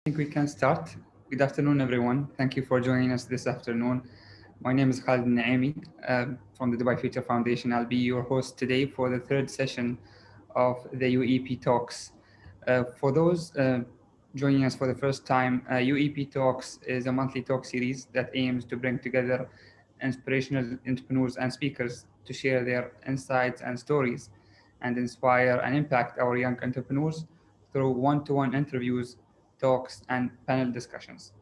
think we can start. Good afternoon, everyone. Thank you for joining us this afternoon. My name is Khalid Naimi from the Dubai Future Foundation. I'll be your host today for the third session of the UEP Talks. For those joining us for the first time, UEP Talks is a monthly talk series that aims to bring together inspirational entrepreneurs and speakers to share their insights and stories and inspire and impact our young entrepreneurs through one-to-one interviews, talks, and panel discussions.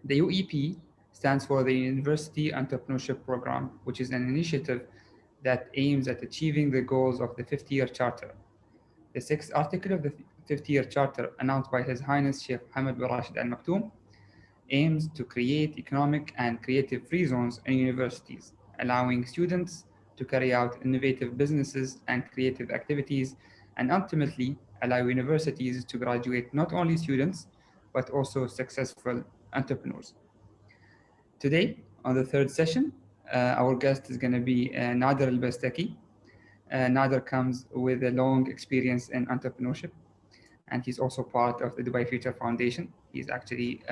The UEP stands for the University Entrepreneurship Program, which is an initiative that aims at achieving the goals of the 50-year charter. The sixth article of the 50-year charter, announced by His Highness Sheikh Mohammed bin Rashid Al Maktoum, aims to create economic and creative free zones in universities, allowing students to carry out innovative businesses and creative activities, and ultimately allow universities to graduate not only students, but also successful entrepreneurs. Today, on the third session, our guest is going to be Nader AlBastaki. Nader comes with a long experience in entrepreneurship, and he's also part of the Dubai Future Foundation. He's actually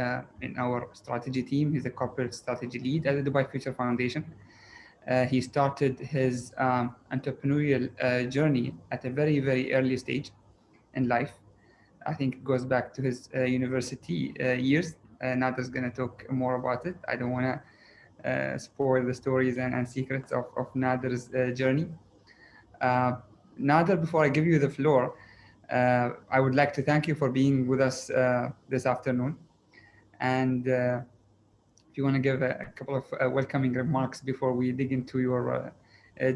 in our strategy team. He's a corporate strategy lead at the Dubai Future Foundation. He started his entrepreneurial journey at a very, very early stage in life. I think it goes back to his university years. Nader's going to talk more about it. I don't want to spoil the stories and secrets of Nader's journey. Nader, before I give you the floor, I would like to thank you for being with us this afternoon. And if you want to give a couple of welcoming remarks before we dig into your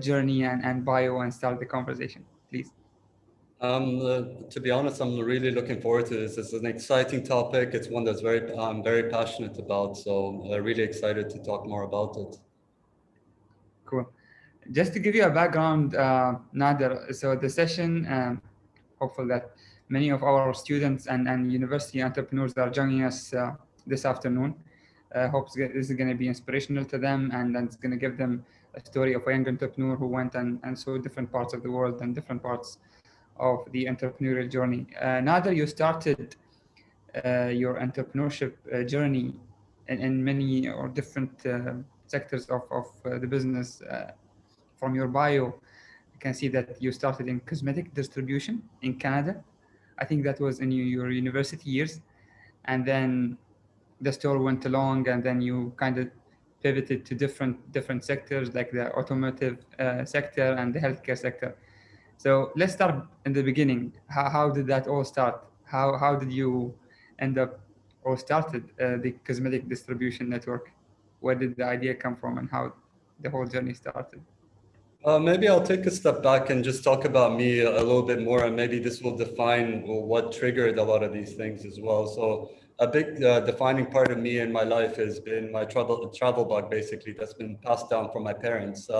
journey and bio and start the conversation, please. To be honest, I'm really looking forward to this. It's an exciting topic. It's one that's I'm very passionate about. So really excited to talk more about it. Cool. Just to give you a background, Nader, so the session, hopeful that many of our students and university entrepreneurs that are joining us this afternoon. Hope this is going to be inspirational to them, and it's going to give them a story of a young entrepreneur who went and saw different parts of the world and different parts of the entrepreneurial journey. Nader, you started your entrepreneurship journey in many or different sectors of the business. From your bio, I can see that you started in cosmetic distribution in Canada. I think that was in your university years. And then the store went along, and then you kind of pivoted to different sectors like the automotive sector and the healthcare sector. So let's start in the beginning. How did that all start? How did you end up or started the cosmetic distribution network? Where did the idea come from, and how the whole journey started? Maybe I'll take a step back and just talk about me a little bit more, and maybe this will define what triggered a lot of these things as well. So a big defining part of me in my life has been my travel bug, basically, that's been passed down from my parents.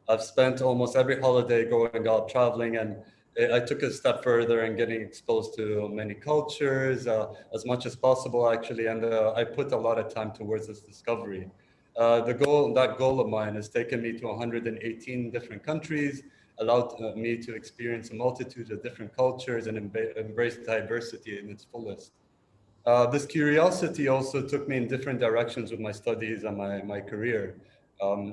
I've spent almost every holiday going out traveling, and I took a step further in getting exposed to many cultures as much as possible, actually, and I put a lot of time towards this discovery. That goal of mine has taken me to 118 different countries, allowed me to experience a multitude of different cultures and embrace diversity in its fullest. This curiosity also took me in different directions with my studies and my career.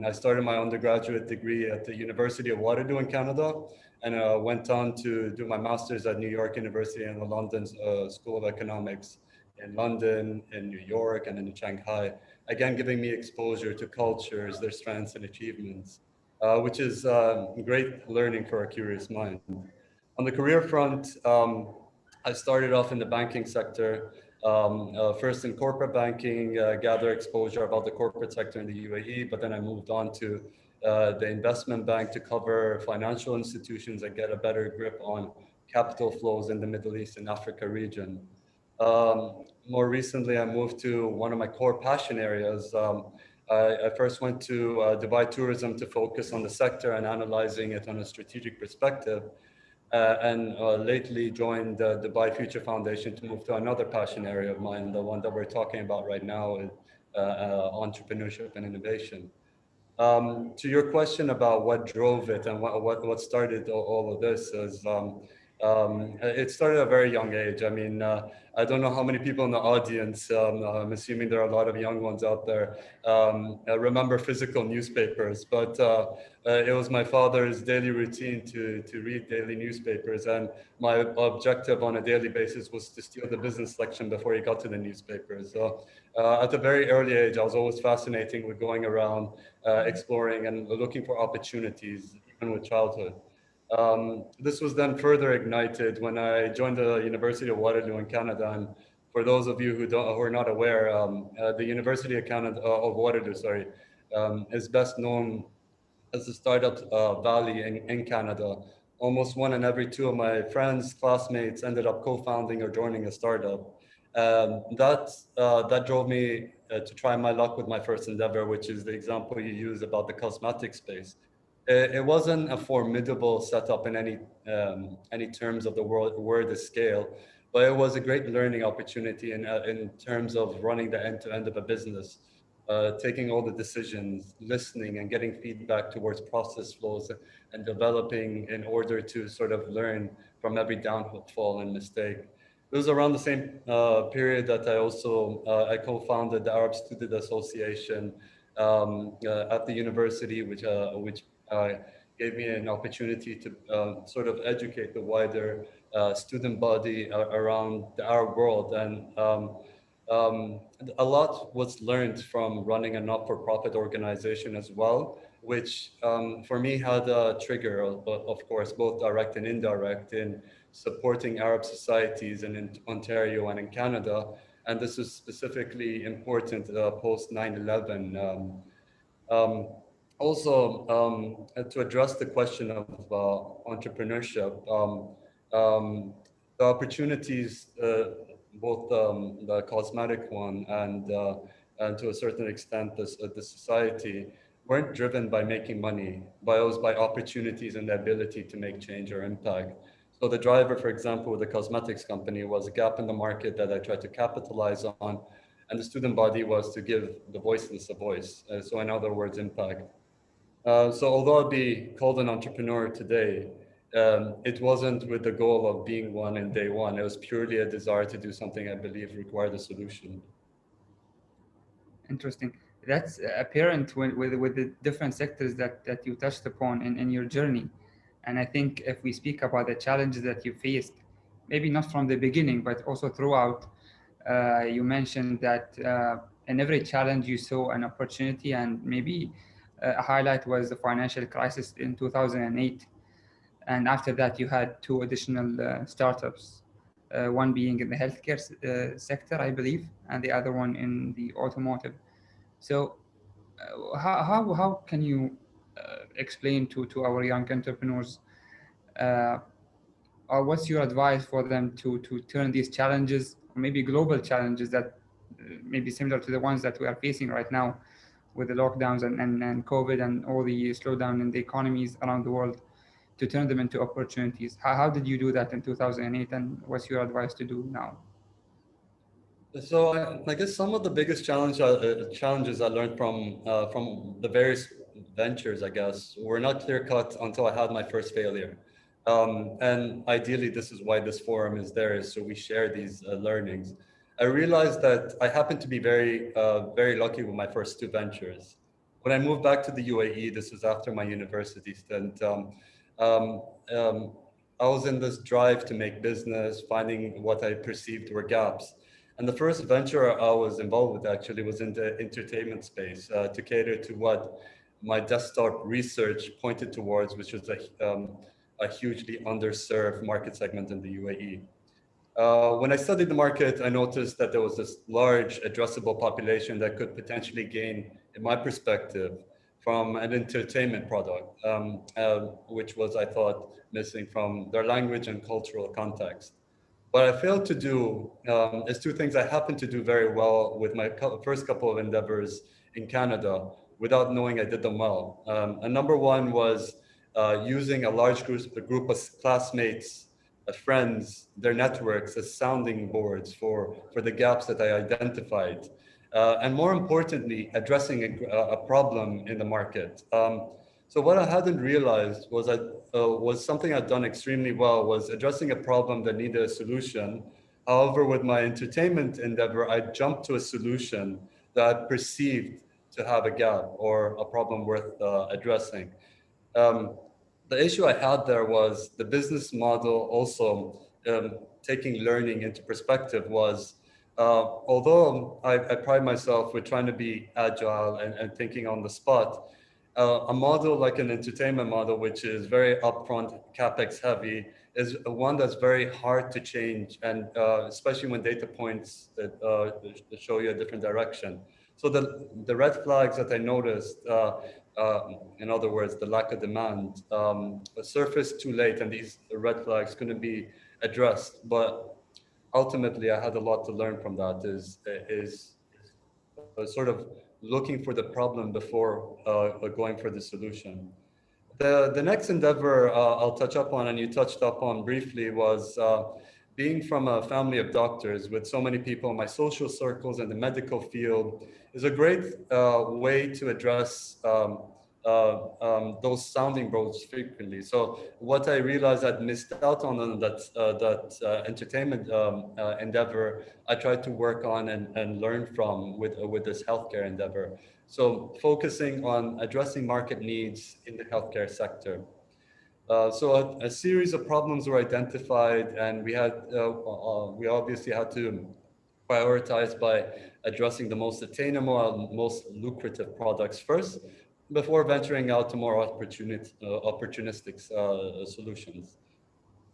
I started my undergraduate degree at the University of Waterloo in Canada, and went on to do my master's at New York University and the London School of Economics in London, in New York, and in Shanghai. Again, giving me exposure to cultures, their strengths and achievements, which is great learning for a curious mind. On the career front, I started off in the banking sector, first in corporate banking, gather exposure about the corporate sector in the UAE, but then I moved on to the investment bank to cover financial institutions and get a better grip on capital flows in the Middle East and Africa region. More recently, I moved to one of my core passion areas. I first went to Dubai Tourism to focus on the sector and analyzing it on a strategic perspective. And lately joined the Dubai Future Foundation to move to another passion area of mine, the one that we're talking about right now, is entrepreneurship and innovation. To your question about what drove it and what started all of this is It started at a very young age. I mean, I don't know how many people in the audience, I'm assuming there are a lot of young ones out there, remember physical newspapers, but it was my father's daily routine to read daily newspapers. And my objective on a daily basis was to steal the business section before he got to the newspapers. So at a very early age, I was always fascinated with going around, exploring and looking for opportunities, even with childhood. This was then further ignited when I joined the University of Waterloo in Canada. And for those of you who are not aware, the University of Canada of Waterloo, sorry, is best known as the startup valley in Canada. Almost one in every two of my friends, classmates ended up co-founding or joining a startup. That drove me to try my luck with my first endeavor, which is the example you use about the cosmetic space. It wasn't a formidable setup in any terms of the word scale, but it was a great learning opportunity in terms of running the end-to-end of a business, taking all the decisions, listening, and getting feedback towards process flows and developing in order to sort of learn from every downfall and mistake. It was around the same period that I co-founded the Arab Student Association at the university, which uh, gave me an opportunity to sort of educate the wider student body around the Arab world. And a lot was learned from running a not-for-profit organization as well, which for me had a trigger, of course, both direct and indirect, in supporting Arab societies in Ontario and in Canada. And this is specifically important post 9/11. Um, Also, to address the question of entrepreneurship, the opportunities, both the cosmetic one and to a certain extent the society, weren't driven by making money, but it was by opportunities and the ability to make change or impact. So the driver, for example, with the cosmetics company was a gap in the market that I tried to capitalize on, and the student body was to give the voiceless a voice. So in other words, impact. So although I'd be called an entrepreneur today, it wasn't with the goal of being one in day one. It was purely a desire to do something I believe required a solution. Interesting. That's apparent with the different sectors that you touched upon in your journey. And I think if we speak about the challenges that you faced, maybe not from the beginning, but also throughout, you mentioned that in every challenge you saw an opportunity, and maybe a highlight was the financial crisis in 2008. And after that, you had two additional startups, one being in the healthcare sector, I believe, and the other one in the automotive. So, how can you explain to our young entrepreneurs, uh, or what's your advice for them to turn these challenges, or maybe global challenges that maybe similar to the ones that we are facing right now with the lockdowns and COVID and all the slowdown in the economies around the world, to turn them into opportunities? How did you do that in 2008, and what's your advice to do now? So I guess some of the biggest challenges I learned from the various ventures, I guess, were not clear cut until I had my first failure. And ideally, this is why this forum is there, is so we share these learnings. I realized that I happened to be very lucky with my first two ventures. When I moved back to the UAE, this was after my university stint. Um, um, I was in this drive to make business, finding what I perceived were gaps. And the first venture I was involved with actually was in the entertainment space to cater to what my desktop research pointed towards, which was a hugely underserved market segment in the UAE. When I studied the market, I noticed that there was this large addressable population that could potentially gain, in my perspective, from an entertainment product, which was, I thought, missing from their language and cultural context. What I failed to do is two things I happened to do very well with my first couple of endeavors in Canada without knowing I did them well. And number one was using a large group of classmates, friends, their networks as sounding boards for the gaps that I identified. And more importantly, addressing a problem in the market. So what I hadn't realized was something I'd done extremely well was addressing a problem that needed a solution. However, with my entertainment endeavor, I jumped to a solution that I perceived to have a gap or a problem worth addressing. Um, the issue I had there was the business model also taking learning into perspective was although I pride myself with trying to be agile and thinking on the spot, a model like an entertainment model, which is very upfront, capex heavy, is one that's very hard to change, and especially when data points that show you a different direction. So the red flags that I noticed, in other words, the lack of demand, surfaced too late, and these red flags couldn't be addressed. But ultimately, I had a lot to learn from that. Is sort of looking for the problem before going for the solution. The next endeavor I'll touch up on, and you touched up on briefly, was being from a family of doctors with so many people in my social circles and the medical field is a great way to address those sounding boards frequently. So what I realized I'd missed out on that entertainment endeavor, I tried to work on and learn from with this healthcare endeavor. So focusing on addressing market needs in the healthcare sector. So a series of problems were identified, and we obviously had to prioritize by addressing the most attainable and most lucrative products first, before venturing out to more opportunistic solutions.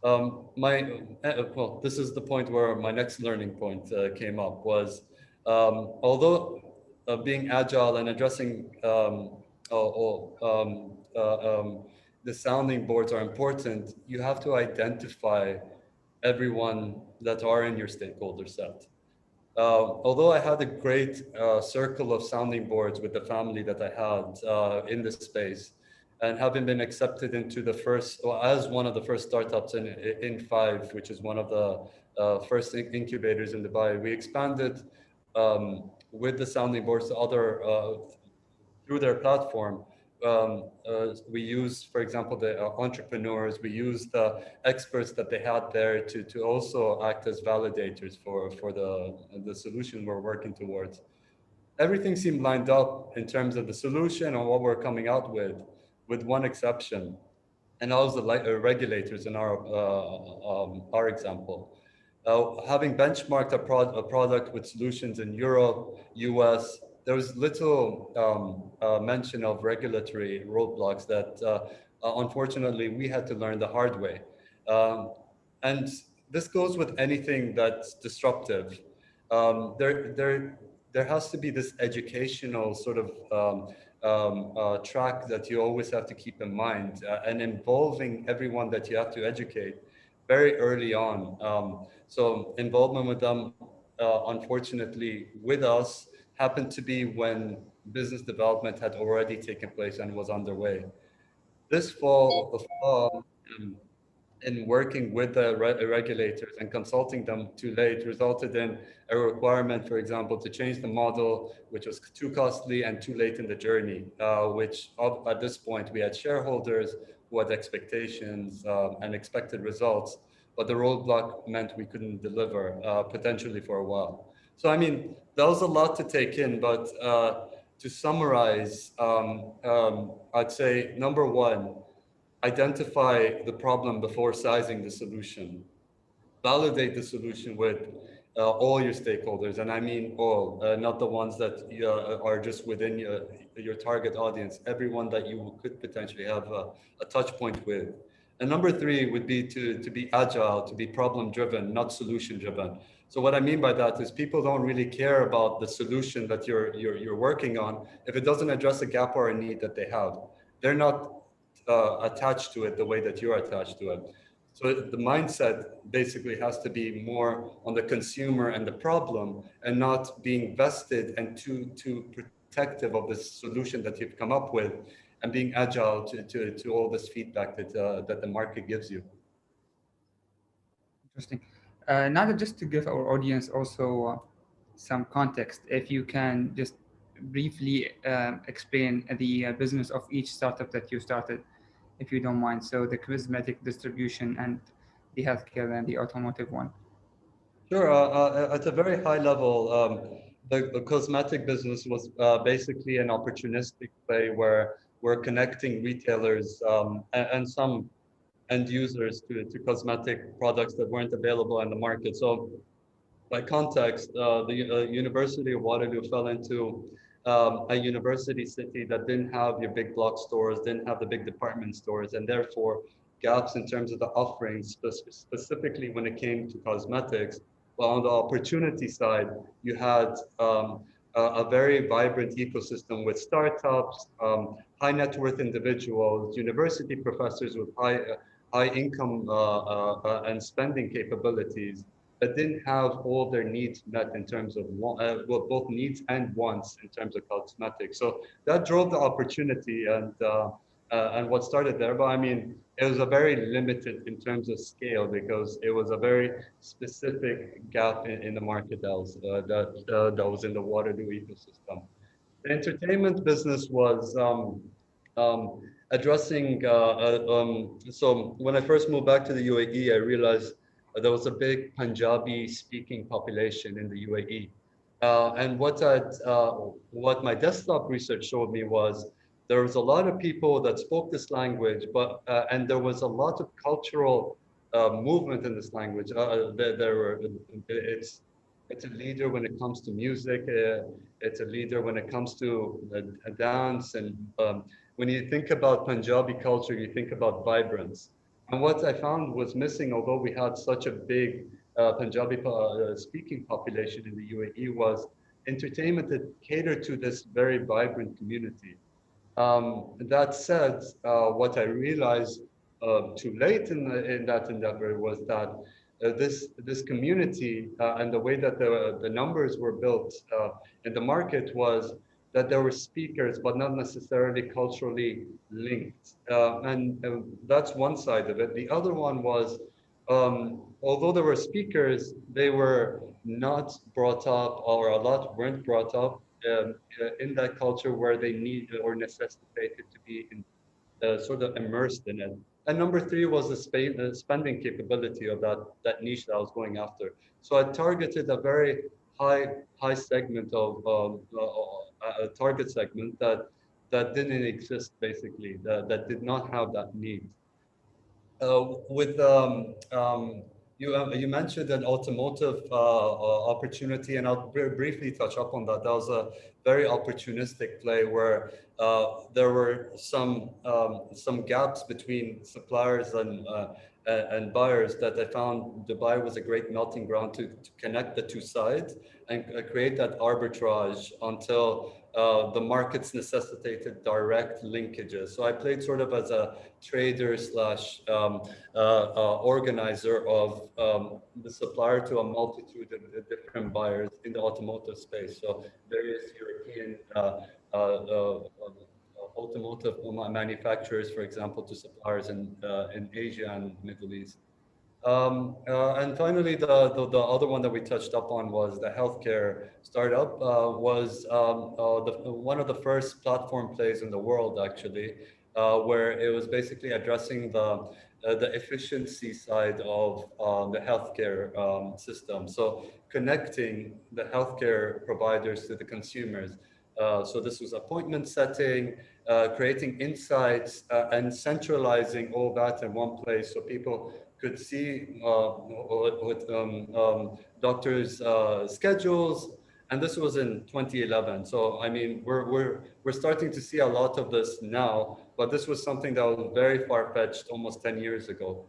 Well, this is the point where my next learning point came up was, although being agile and addressing the sounding boards are important, you have to identify everyone that are in your stakeholder set. Although I had a great circle of sounding boards with the family that I had in the space, and having been accepted into the first, or as one of the first startups in Five, which is one of the first incubators in Dubai, we expanded with the sounding boards to other through their platform. We used, for example, the entrepreneurs, we used the experts that they had there to also act as validators for the solution we're working towards. Everything seemed lined up in terms of the solution and what we're coming out with one exception. And that was the regulators in our example. Having benchmarked a product with solutions in Europe, US, there was little mention of regulatory roadblocks that unfortunately we had to learn the hard way. Um, and this goes with anything that's disruptive. There has to be this educational sort of track that you always have to keep in mind, and involving everyone that you have to educate very early on. So involvement with them, unfortunately, with us, happened to be when business development had already taken place and was underway. This um, in working with the regulators and consulting them too late resulted in a requirement, for example, to change the model, which was too costly and too late in the journey, which at this point we had shareholders who had expectations and expected results, but the roadblock meant we couldn't deliver potentially for a while. So, I mean, that was a lot to take in, but to summarize, I'd say number one, identify the problem before sizing the solution. Validate the solution with all your stakeholders, and I mean all, not the ones that are just within your target audience, everyone that you could potentially have a touch point with. And number three would be to be agile, to be problem driven, not solution driven. So what I mean by that is people don't really care about the solution that you're working on if it doesn't address a gap or a need that they have. They're not attached to it the way that you're attached to it. So the mindset basically has to be more on the consumer and the problem, and not being vested and too protective of the solution that you've come up with, and being agile to all this feedback that the market gives you. Interesting. Now, just to give our audience also some context, if you can just briefly explain the business of each startup that you started, if you don't mind. So the cosmetic distribution and the healthcare and the automotive one. Sure. At a very high level, the cosmetic business was basically an opportunistic play where we're connecting retailers and some end users to cosmetic products that weren't available in the market. So by context, the University of Waterloo fell into a university city that didn't have your big block stores, didn't have the big department stores, and therefore gaps in terms of the offerings, specifically when it came to cosmetics. Well, on the opportunity side, you had a very vibrant ecosystem with startups, high net worth individuals, university professors with high income and spending capabilities that didn't have all their needs met in terms of well, both needs and wants in terms of cosmetics. So that drove the opportunity and what started there. But I mean, it was a very limited in terms of scale because it was a very specific gap in the market that was in the Waterloo ecosystem. The entertainment business was um, addressing. So when I first moved back to the UAE, I realized there was a big Punjabi-speaking population in the UAE, and what my desktop research showed me was there was a lot of people that spoke this language, but and there was a lot of cultural movement in this language. There were it's a leader when it comes to music. It's a leader when it comes to dance. And when you think about Punjabi culture, you think about vibrance. And what I found was missing, although we had such a big Punjabi speaking population in the UAE, was entertainment that catered to this very vibrant community. That said, what I realized too late in that endeavor was that this community and the way that the numbers were built in the market was that there were speakers, but not necessarily culturally linked. And that's one side of it. The other one was, although there were speakers, they were not brought up, or a lot weren't brought up in that culture where they need or necessitated to be sort of immersed in it. And number three was the spending capability of that niche that I was going after. So I targeted a very high segment of a target segment that didn't exist basically, that did not have that need. With you mentioned an automotive opportunity, and I'll briefly touch up on that. That was a very opportunistic play where there were some gaps between suppliers and buyers that I found Dubai was a great melting ground to connect the two sides and create that arbitrage until the markets necessitated direct linkages. So I played sort of as a trader slash organizer of the supplier to a multitude of different buyers in the automotive space. So various European automotive manufacturers, for example, to suppliers in Asia and Middle East. And finally, the other one that we touched up on was the healthcare startup. Was one of the first platform plays in the world, actually, where it was basically addressing the efficiency side of the healthcare system. So connecting the healthcare providers to the consumers. So this was appointment setting, creating insights, and centralizing all that in one place so people could see what doctors' schedules. And this was in 2011. So I mean, we're starting to see a lot of this now, but this was something that was very far-fetched almost 10 years ago.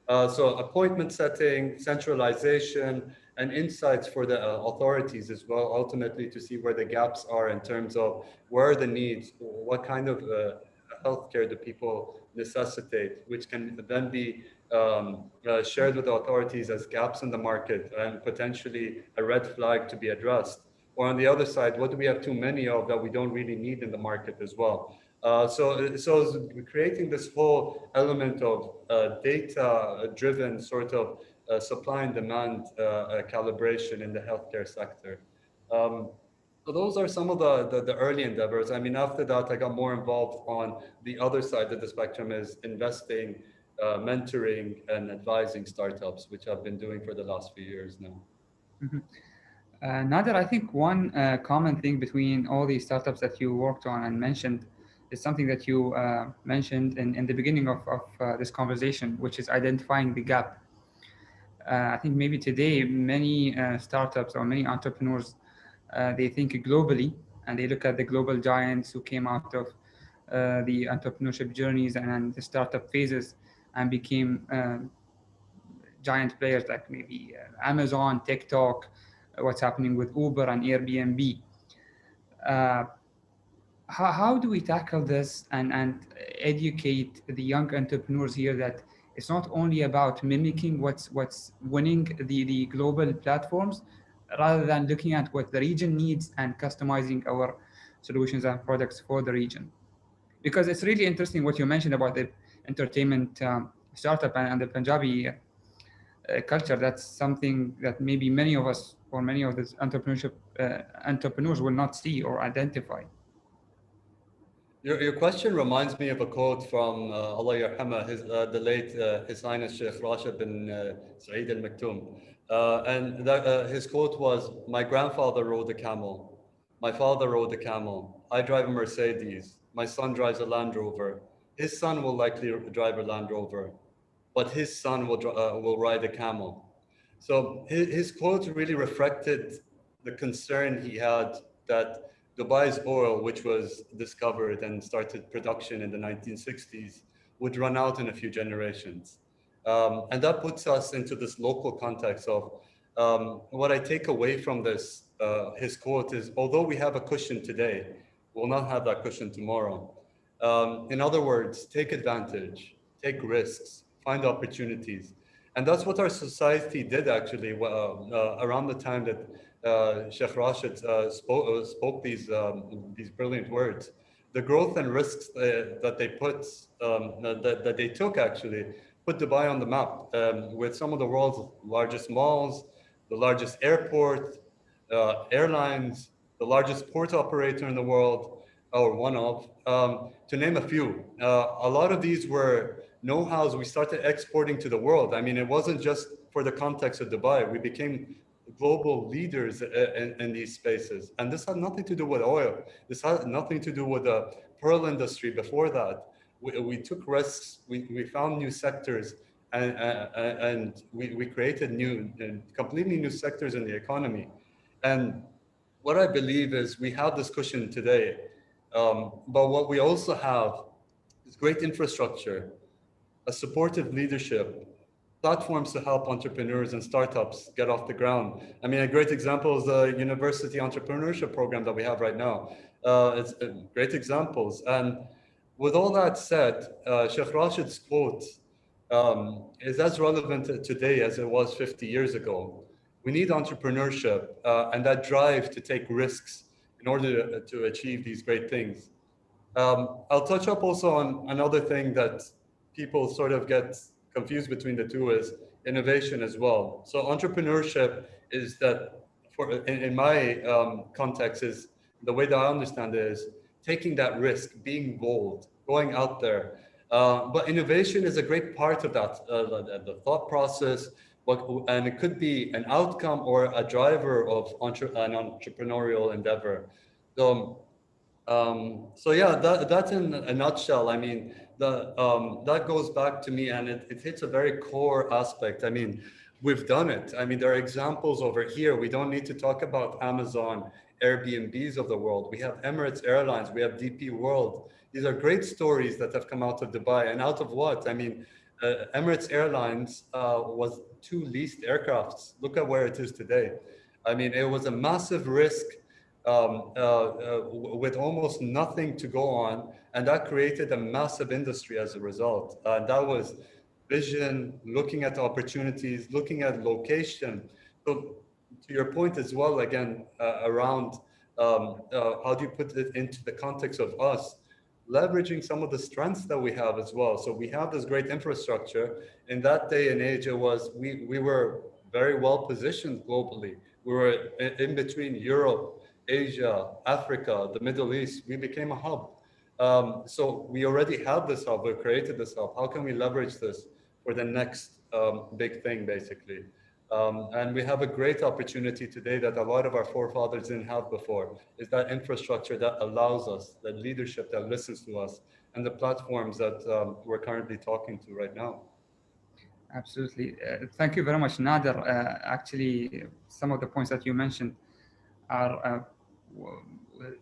So appointment setting, centralization, and insights for the authorities as well, ultimately to see where the gaps are in terms of where are the needs, what kind of healthcare do people necessitate, which can then be shared with the authorities as gaps in the market and potentially a red flag to be addressed. Or on the other side, what do we have too many of that we don't really need in the market as well? So creating this whole element of data-driven sort of supply and demand calibration in the healthcare sector. Um, So those are some of the early endeavors. I mean, after that, I got more involved on the other side of the spectrum is investing, mentoring, and advising startups, which I've been doing for the last few years now. Mhm. Nader, I think one common thing between all these startups that you worked on and mentioned is something that you mentioned in the beginning of this conversation, which is identifying the gap. I think maybe today many startups or many entrepreneurs they think globally and they look at the global giants who came out of the entrepreneurship journeys and the startup phases and became giant players like maybe Amazon, TikTok, what's happening with Uber and Airbnb. Uh, how do we tackle this and educate the young entrepreneurs here that it's not only about mimicking what's winning the global platforms rather than looking at what the region needs and customizing our solutions and products for the region, because it's really interesting what you mentioned about the entertainment startup and the Punjabi culture. That's something that maybe many of us or many of the entrepreneurship entrepreneurs will not see or identify. Your question reminds me of a quote from Allah Yarhamah, the late His Highness Sheikh Rashid bin Saeed Al Maktoum. His quote was, "My grandfather rode a camel. My father rode a camel. I drive a Mercedes. My son drives a Land Rover. His son will likely drive a Land Rover, but his son will ride a camel." So his quote really reflected the concern he had that Dubai's oil, which was discovered and started production in the 1960s, would run out in a few generations. And that puts us into this local context of what I take away from his quote is, although we have a cushion today, we'll not have that cushion tomorrow. In other words, take advantage, take risks, find opportunities. And that's what our society did actually around the time that Sheikh Rashid spoke these brilliant words. The growth and risks that they that they took actually put Dubai on the map with some of the world's largest malls, the largest airport, airlines, the largest port operator in the world, or one of, to name a few. A lot of these were know-hows we started exporting to the world. I mean, it wasn't just for the context of Dubai. We became global leaders in these spaces. And this had nothing to do with oil. This had nothing to do with the pearl industry before that. We took risks, we found new sectors, and we created completely new sectors in the economy. And what I believe is we have this cushion today, but what we also have is great infrastructure, a supportive leadership, platforms to help entrepreneurs and startups get off the ground. I mean, a great example is the university entrepreneurship program that we have right now. It's great examples. And with all that said, Sheikh Rashid's quote is as relevant today as it was 50 years ago. We need entrepreneurship and that drive to take risks in order to achieve these great things. I'll touch up also on another thing that people sort of get confused between the two is innovation as well. So entrepreneurship is that, in my context, is the way that I understand it is taking that risk, being bold, going out there. But innovation is a great part of that, the thought process, and it could be an outcome or a driver of an entrepreneurial endeavor. So so yeah, that's in a nutshell. I mean, that goes back to me, and it hits a very core aspect. I mean, we've done it. I mean, there are examples over here. We don't need to talk about Amazon, Airbnbs of the world. We have Emirates Airlines. We have DP World. These are great stories that have come out of Dubai, and out of what? I mean, Emirates Airlines was two leased aircrafts. Look at where it is today. I mean, it was a massive risk with almost nothing to go on. And that created a massive industry as a result. And that was vision, looking at opportunities, looking at location. So to your point as well, again, around how do you put it into the context of us, leveraging some of the strengths that we have as well. So we have this great infrastructure. In that day and age, we were very well positioned globally. We were in between Europe, Asia, Africa, the Middle East. We became a hub. So we already have this hub. We created this hub. How can we leverage this for the next big thing, basically? And we have a great opportunity today that a lot of our forefathers didn't have before, is that infrastructure that allows us, that leadership that listens to us, and the platforms that we're currently talking to right now. Absolutely. Thank you very much, Nader. Actually, some of the points that you mentioned are a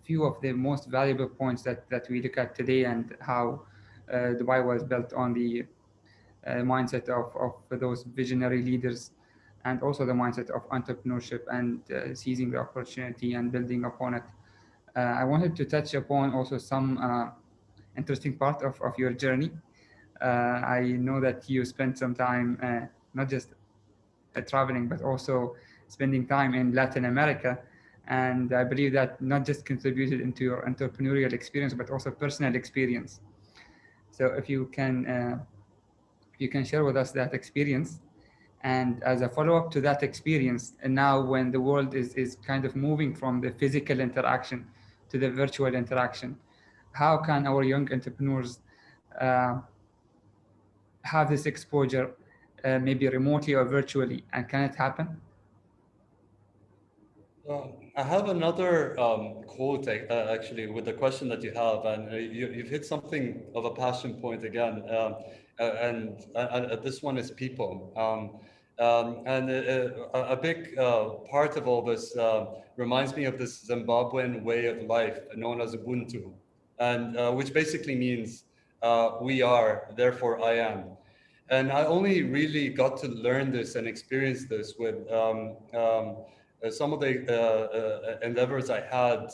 few of the most valuable points that we look at today, and how Dubai was built on the mindset of those visionary leaders, and also the mindset of entrepreneurship and seizing the opportunity and building upon it. I wanted to touch upon also some interesting part of your journey. I know that you spent some time not just traveling, but also spending time in Latin America. And I believe that not just contributed into your entrepreneurial experience, but also personal experience. So if you can share with us that experience. And as a follow-up to that experience, and now when the world is kind of moving from the physical interaction to the virtual interaction, how can our young entrepreneurs uh, have this exposure, maybe remotely or virtually, and can it happen? I have another quote actually with the question that you have, and you've hit something of a passion point again. And this one is people. And a big part of all this reminds me of this Zimbabwean way of life known as Ubuntu, and which basically means we are, therefore I am. And I only really got to learn this and experience this with some of the endeavors I had,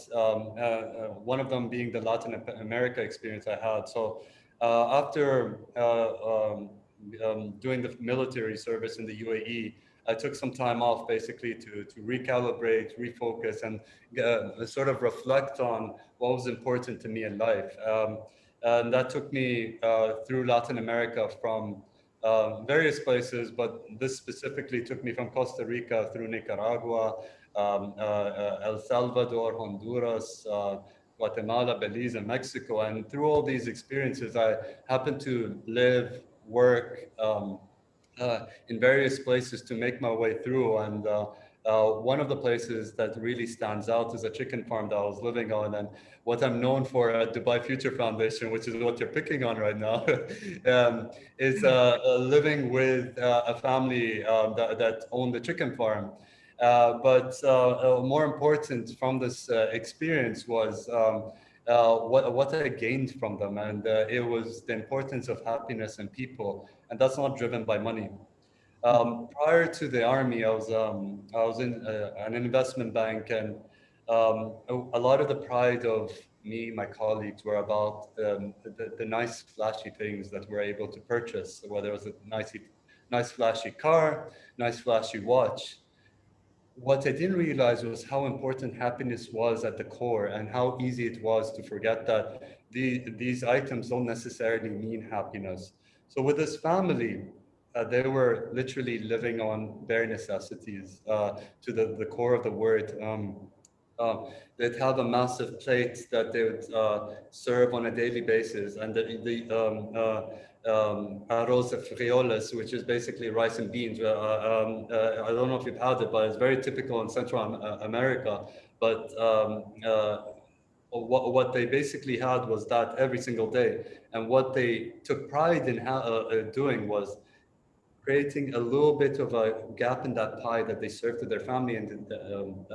one of them being the Latin America experience I had. So after doing the military service in the UAE, I took some time off basically to recalibrate, refocus, and sort of reflect on what was important to me in life. And that took me through Latin America from various places, but this specifically took me from Costa Rica through Nicaragua, El Salvador, Honduras, Guatemala, Belize, and Mexico. And through all these experiences, I happened to live, work in various places to make my way through. And one of the places that really stands out is a chicken farm that I was living on. And what I'm known for at Dubai Future Foundation, which is what you're picking on right now, is living with a family that owned the chicken farm. But more important from this experience was what I gained from them. And it was the importance of happiness and people. And that's not driven by money. Prior to the army, I was in an investment bank, and a lot of the pride of me, my colleagues, were about the nice, flashy things that we're able to purchase. Whether it was a nice, flashy car, nice, flashy watch. What I didn't realize was how important happiness was at the core, and how easy it was to forget that these items don't necessarily mean happiness. So with this family, they were literally living on bare necessities to the core of the word. They'd have a massive plate that they would serve on a daily basis, and the arroz frijoles, which is basically rice and beans. I don't know if you've had it, but it's very typical in Central America. But what they basically had was that every single day, and what they took pride in doing was creating a little bit of a gap in that pie that they serve to their family and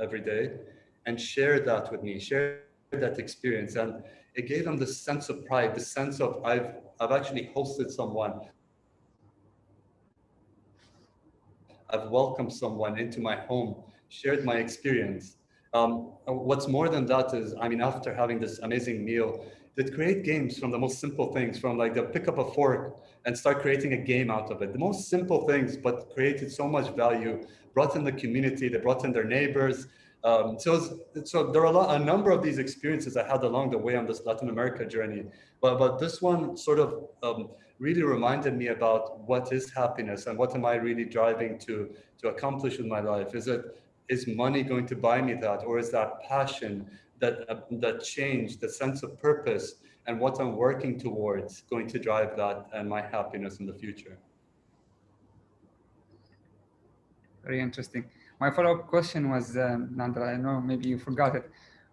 every day, and share that with me, share that experience. And it gave them this sense of pride, this sense of I've actually hosted someone, I've welcomed someone into my home, shared my experience. What's more than that is, I mean, after having this amazing meal, they'd create games from the most simple things, from like they'll pick up a fork and start creating a game out of it. The most simple things, but created so much value, brought in the community, they brought in their neighbors. So there are a number of these experiences I had along the way on this Latin America journey, but this one sort of really reminded me about what is happiness and what am I really driving to accomplish with my life. is money going to buy me that, or is that passion, that change, the sense of purpose, and what I'm working towards going to drive that and my happiness in the future? Very interesting. My follow-up question was, Nandra, I know maybe you forgot it,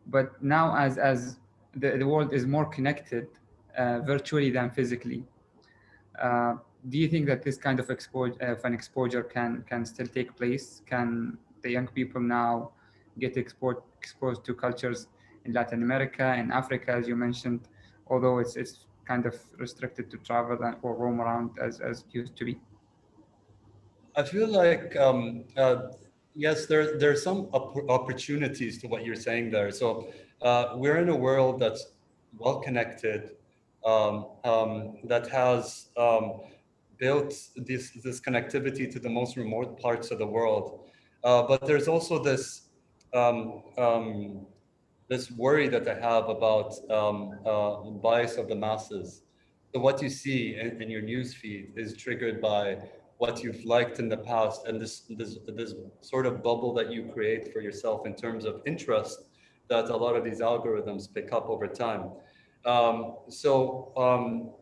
but now as the world is more connected virtually than physically, uh, do you think that this kind of exposure can still take place? Can the young people now get exposed to cultures in Latin America and Africa, as you mentioned, although it's kind of restricted to travel or roam around as it used to be? I feel like yes, there's some opportunities to what you're saying there. So we're in a world that's well connected, that has built this connectivity to the most remote parts of the world. But there's also um, um, this worry that I have about bias of the masses. So what you see in your news feed is triggered by what you've liked in the past, and this sort of bubble that you create for yourself in terms of interest that a lot of these algorithms pick up over time.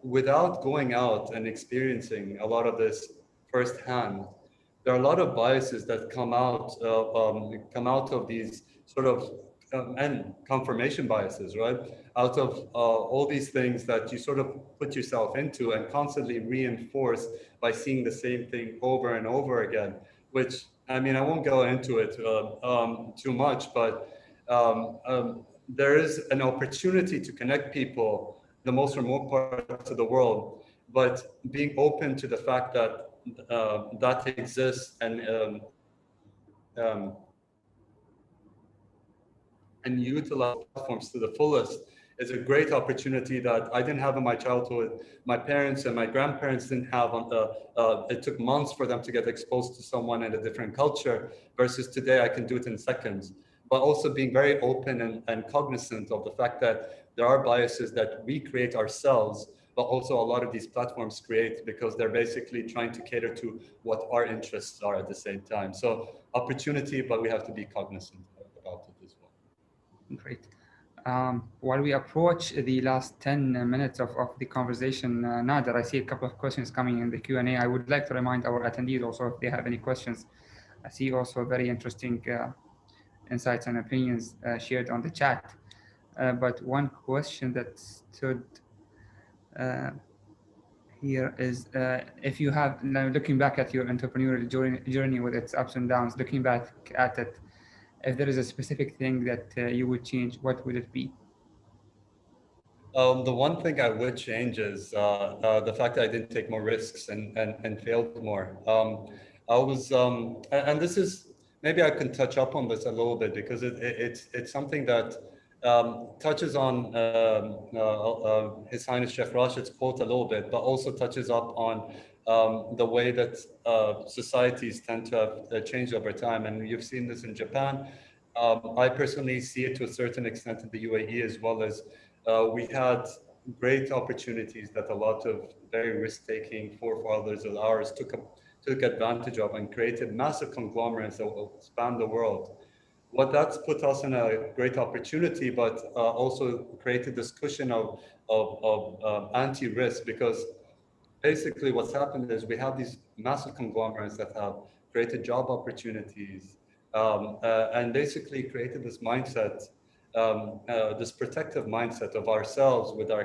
Without going out and experiencing a lot of this firsthand, there are a lot of biases that come out of these sort of and confirmation biases, right? Out of all these things that you sort of put yourself into and constantly reinforce by seeing the same thing over and over again. Which, I mean, I won't go into it too much, but there is an opportunity to connect people the most remote parts of the world, but being open to the fact that that exists and utilize platforms to the fullest is a great opportunity that I didn't have in my childhood. My parents and my grandparents didn't have. It took months for them to get exposed to someone in a different culture, versus today I can do it in seconds. But also being very open and cognizant of the fact that there are biases that we create ourselves, but also a lot of these platforms create, because they're basically trying to cater to what our interests are at the same time. So opportunity, but we have to be cognizant about it as well. Great. While we approach the last 10 minutes of the conversation, Nader, I see a couple of questions coming in the Q&A. I would like to remind our attendees also if they have any questions. I see also very interesting insights and opinions shared on the chat. But one question that stood uh, here is if you have, now looking back at your entrepreneurial journey with its ups and downs, looking back at it, if there is a specific thing that you would change, what would it be? The one thing I would change is the fact that I didn't take more risks and failed more. I was, and this is, maybe I can touch up on this a little bit, because it's something that touches on His Highness Sheikh Rashid's quote a little bit, but also touches up on the way that societies tend to have changed over time. And you've seen this in Japan. I personally see it to a certain extent in the UAE, as well as we had great opportunities that a lot of very risk-taking forefathers of ours took advantage of, and created massive conglomerates that will span the world. What that's put us in a great opportunity, but also created this cushion of anti-risk, because basically what's happened is we have these massive conglomerates that have created job opportunities, and basically created this mindset, this protective mindset of ourselves with our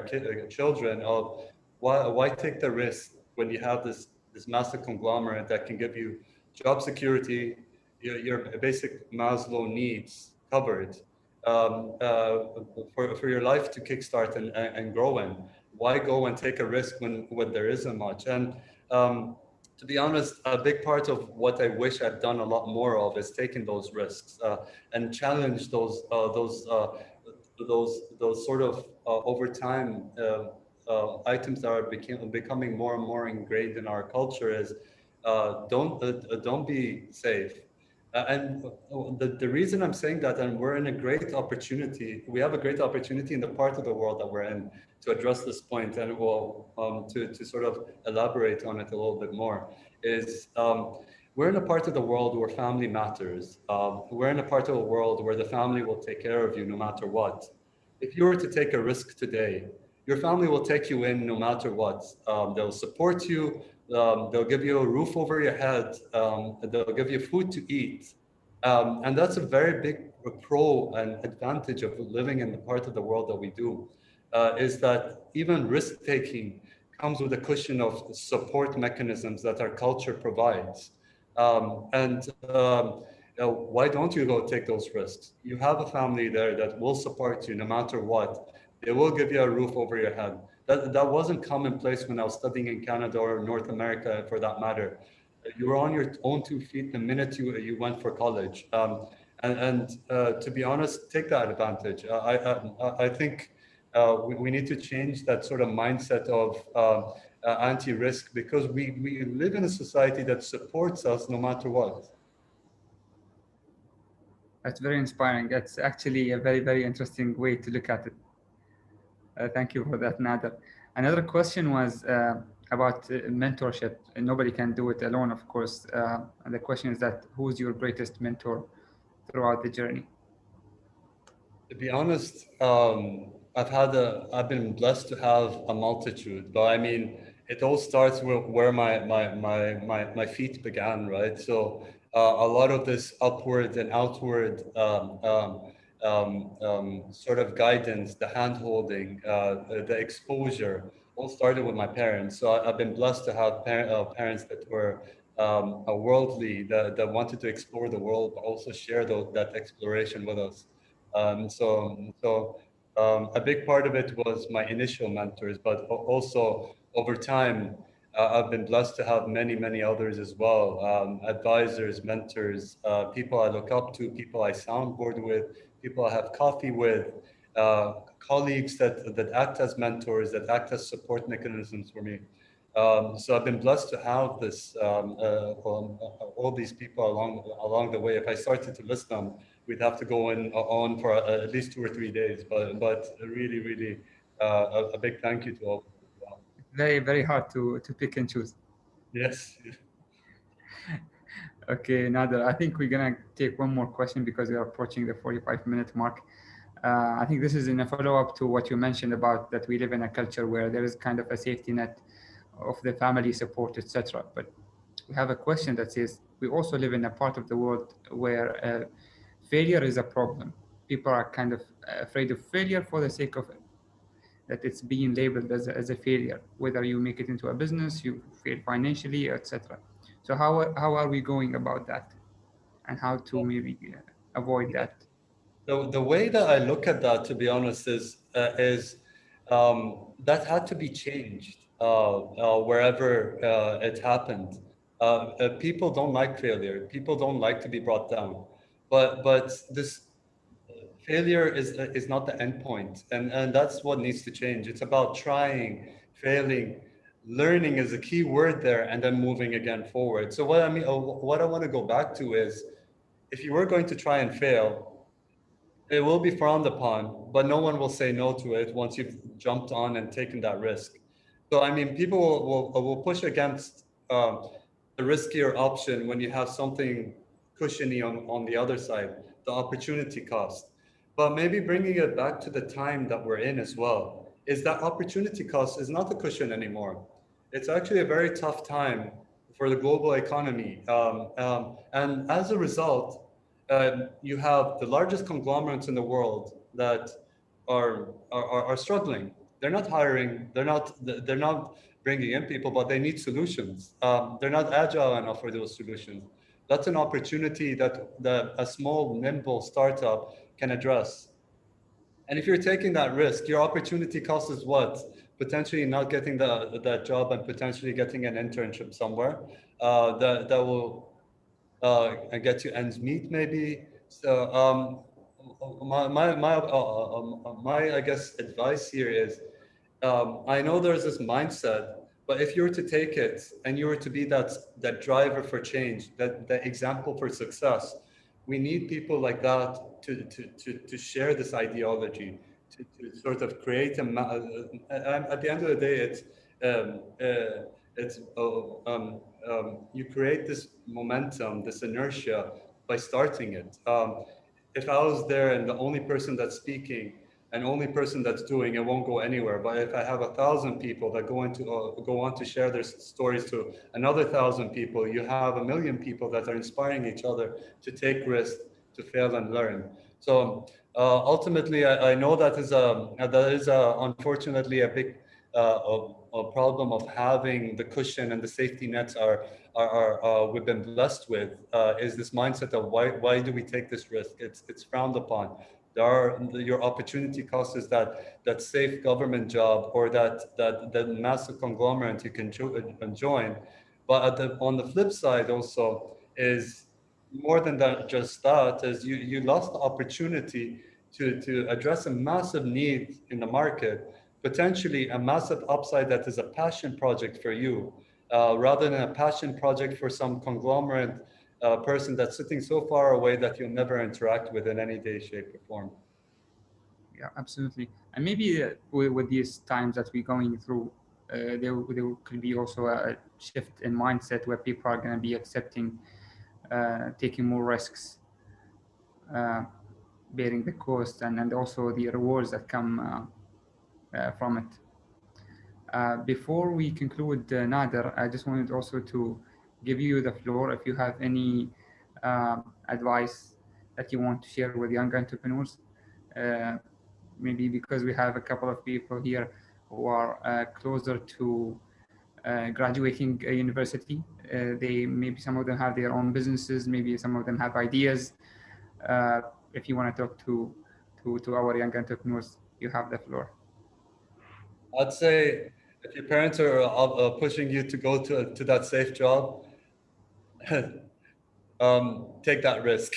children, of why take the risk when you have this massive conglomerate that can give you job security, your basic Maslow needs covered, for your life to kickstart and grow in. Why go and take a risk when there isn't much? And to be honest, a big part of what I wish I'd done a lot more of is taking those risks and challenge those sort of over time items that are becoming more and more ingrained in our culture. Is don't be safe. The reason I'm saying that, and we're in a great opportunity, we have a great opportunity in the part of the world that we're in to address this point, and we'll to sort of elaborate on it a little bit more, is we're in a part of the world where family matters. We're in a part of the world where the family will take care of you no matter what. If you were to take a risk today, your family will take you in no matter what. They'll support you. They'll give you a roof over your head. They'll give you food to eat. And that's a very big pro and advantage of living in the part of the world that we do, is that even risk taking comes with a cushion of support mechanisms that our culture provides. Why don't you go take those risks? You have a family there that will support you no matter what. They will give you a roof over your head. That wasn't commonplace when I was studying in Canada or North America, for that matter. You were on your own 2 feet the minute you went for college. And to be honest, take that advantage. I think we need to change that sort of mindset of anti-risk, because we live in a society that supports us no matter what. That's very inspiring. That's actually a very, very interesting way to look at it. Thank you for that, Nader. Another question was about mentorship. And nobody can do it alone, of course. And the question is that who's your greatest mentor throughout the journey? To be honest, I've been blessed to have a multitude, but I mean, it all starts with where my feet began, right? So a lot of this upward and outward sort of guidance, the hand holding, the exposure, all started with my parents. So I've been blessed to have parents that were worldly, that wanted to explore the world, but also share that exploration with us. A big part of it was my initial mentors, but also over time, I've been blessed to have many, many others as well. Advisors, mentors, people I look up to, people I soundboard with, people I have coffee with, colleagues that act as mentors, that act as support mechanisms for me. So I've been blessed to have all these people along the way. If I started to list them, we'd have to go on for at least 2 or 3 days. But really, really, a big thank you to all of them as well. Very, very hard to pick and choose. Yes. Okay, Nader, I think we're gonna take one more question because we are approaching the 45-minute mark. I think this is in a follow-up to what you mentioned about that we live in a culture where there is kind of a safety net of the family support, etc. But we have a question that says we also live in a part of the world where failure is a problem. People are kind of afraid of failure for the sake of it, that it's being labeled as a failure, whether you make it into a business, you fail financially, etc. So how are we going about that, and how to maybe avoid that? The way that I look at that, to be honest, is that had to be changed wherever it happened. People don't like failure. People don't like to be brought down. But this failure is not the end point, and that's what needs to change. It's about trying, failing, learning is a key word there, and then moving again forward. So what I want to go back to is, if you were going to try and fail, it will be frowned upon, but no one will say no to it once you've jumped on and taken that risk. So, I mean, people will push against the riskier option when you have something cushiony on the other side, the opportunity cost. But maybe bringing it back to the time that we're in as well, is that opportunity cost is not a cushion anymore. It's actually a very tough time for the global economy. And as a result, you have the largest conglomerates in the world that are struggling. They're not hiring. They're not bringing in people, but they need solutions. They're not agile enough for those solutions. That's an opportunity that a small, nimble startup can address. And if you're taking that risk, your opportunity cost is what? Potentially not getting that job and potentially getting an internship somewhere that will and get you ends meet maybe. So my I guess advice here is, I know there's this mindset, but if you were to take it and you were to be that driver for change, that example for success, we need people like that to share this ideology, to sort of create and at the end of the day, it's you create this momentum, this inertia by starting it. If I was there and the only person that's speaking and only person that's doing, it won't go anywhere. But if I have 1,000 people that go on to share their stories to another 1,000 people, you have 1,000,000 people that are inspiring each other to take risks, to fail and learn. So ultimately, I know that is unfortunately a big a problem of having the cushion and the safety nets are we've been blessed with, is this mindset of why do we take this risk? It's frowned upon. There are your opportunity cost is that safe government job or that massive conglomerate you can join. But on the flip side also is more than that, just that is you lost the opportunity to address a massive need in the market, potentially a massive upside that is a passion project for you, rather than a passion project for some conglomerate person that's sitting so far away that you'll never interact with in any day, shape, or form. Yeah, absolutely. And maybe with these times that we're going through, there could be also a shift in mindset where people are going to be accepting taking more risks, uh, bearing the cost, and also the rewards that come from it. Before we conclude, Nader, I just wanted also to give you the floor if you have any advice that you want to share with young entrepreneurs. Uh, Maybe because we have a couple of people here who are closer to graduating a university. They maybe some of them have their own businesses, maybe some of them have ideas. Uh, if you want to talk to our young entrepreneurs, you have the floor. I'd say if your parents are pushing you to go to that safe job, take that risk.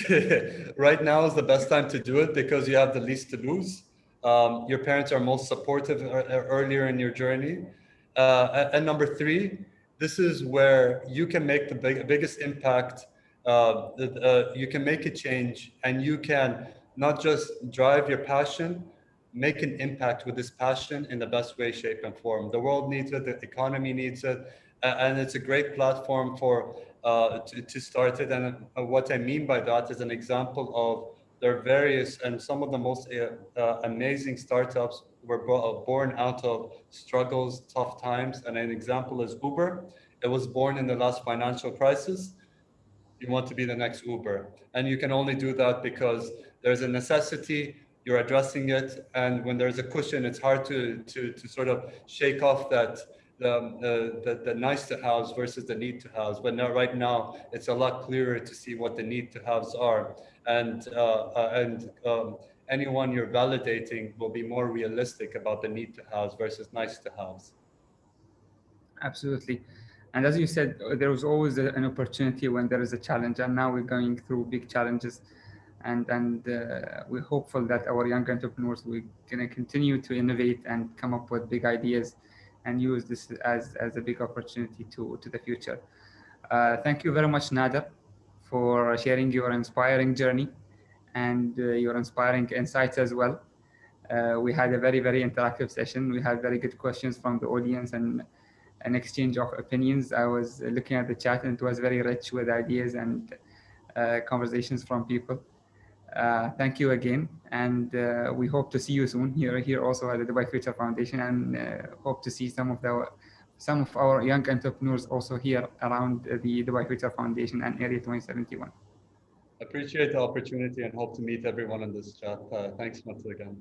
Right now is the best time to do it because you have the least to lose. Your parents are most supportive earlier in your journey. And number three, this is where you can make the biggest impact. You can make a change and you can not just drive your passion, make an impact with this passion in the best way, shape, and form. The world needs it, the economy needs it, and it's a great platform for to start it. And what I mean by that is an example of there are various and some of the most amazing startups were born out of struggles, tough times. And an example is Uber. It was born in the last financial crisis. You want to be the next Uber. And you can only do that because there's a necessity, you're addressing it. And when there's a cushion, it's hard to sort of shake off that the nice to haves versus the need to haves. But now, right now, it's a lot clearer to see what the need to haves are. And anyone you're validating will be more realistic about the need to haves versus nice to haves. Absolutely. And as you said, there was always an opportunity when there is a challenge, and now we're going through big challenges, and we're hopeful that our young entrepreneurs will gonna continue to innovate and come up with big ideas, and use this as a big opportunity to the future. Thank you very much, Nader, for sharing your inspiring journey and your inspiring insights as well. We had a very interactive session. We had very good questions from the audience and an exchange of opinions. I was looking at the chat and it was very rich with ideas and conversations from people. Thank you again, and we hope to see you soon here also at the Dubai Future Foundation, and hope to see some of our young entrepreneurs also here around the Dubai Future Foundation and Area 2071. Appreciate the opportunity and hope to meet everyone in this chat. Thanks once again.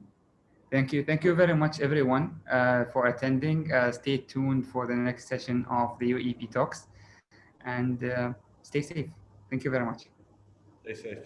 Thank you. Thank you very much, everyone, for attending. Stay tuned for the next session of the UEP Talks, and stay safe. Thank you very much. Stay safe.